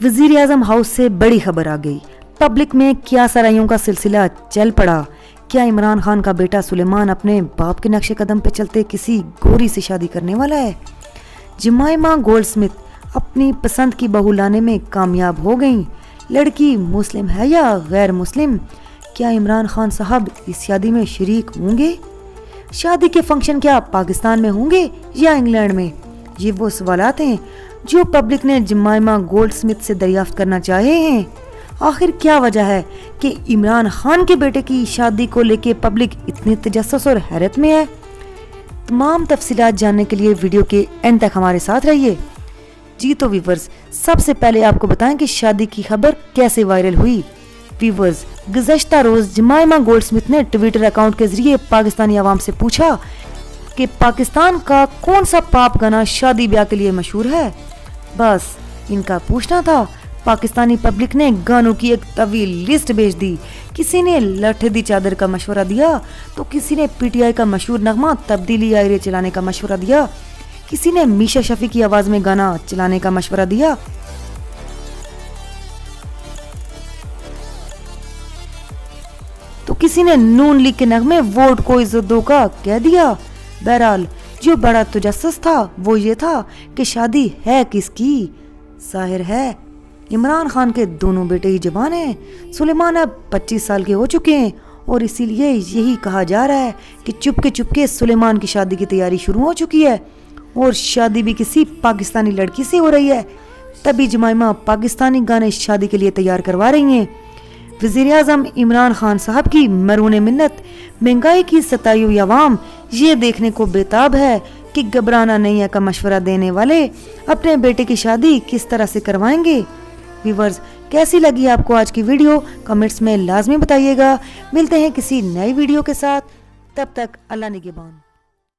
वजीर आजम हाउस से बड़ी खबर आ गई। पब्लिक में क्या सराइयों का सिलसिला चल पड़ा। क्या इमरान खान का बेटा सुलेमान अपने बाप के नक्शे कदम पे चलते किसी गोरी से शादी करने वाला है। जमाइमा गोल्डस्मिथ अपनी पसंद की बहू लाने में कामयाब हो गईं। लड़की मुस्लिम है या गैर मुस्लिम, क्या इमरान खान साहब इस शादी में शरीक होंगे? शादी के फंक्शन क्या पाकिस्तान में होंगे या इंग्लैंड में? ये वो सवालात हैं जो पब्लिक ने जमाइमा गोल्डस्मिथ से दरियाफ्त करना चाहे हैं। आखिर क्या वजह है कि इमरान खान के बेटे की शादी को लेके पब्लिक इतनी तजस्सुस और हैरत में है? तमाम तफसीलात जानने के लिए वीडियो के एंड तक हमारे साथ रहिए। जी तो व्यूवर्स, सबसे पहले आपको बताएं कि शादी की खबर कैसे वायरल हुई। व्यूवर्स, गुज़श्ता रोज जमाइमा गोल्डस्मिथ ने ट्विटर अकाउंट के जरिए पाकिस्तानी आवाम से पूछा कि पाकिस्तान का कौन सा पाप गाना शादी ब्याह के लिए मशहूर है। बस इनका पूछना था। पाकिस्तानी पब्लिक ने गानों की एक तवील लिस्ट भेज दी। किसी ने लठ दी चादर का मशवरा दिया तो किसी ने पीटीआई का मशहूर नगमा तब्दीली आयरे चलाने का मशवरा दिया, किसी ने मीशा शफी की आवाज में गाना चलाने का मशवरा दिया। तो किसी ने नून लीग के नगमे वोट को इज्जत दो का कह दिया। बहरहाल जो बड़ा तजस्सुस था वो ये था कि शादी है किसकी। जाहिर है इमरान खान के दोनों बेटे ही जवान हैं। सुलेमान अब 25 साल के हो चुके हैं और इसीलिए यही कहा जा रहा है कि चुपके सुलेमान की शादी की तैयारी शुरू हो चुकी है और शादी भी किसी पाकिस्तानी लड़की से हो रही है। तभी जमाइमा पाकिस्तानी गाने शादी के लिए तैयार करवा रही हैं। वज़ीर आज़म इमरान खान साहब की मरून मिन्नत, महंगाई की सताई हुई अवाम ये देखने को बेताब है कि घबराना नहीं है का मशवरा देने वाले अपने बेटे की शादी किस तरह से करवाएंगे। व्यूवर्स, कैसी लगी आपको आज की वीडियो कमेंट्स में लाजमी बताइएगा। मिलते हैं किसी नई वीडियो के साथ, तब तक अल्लाह निगहबान।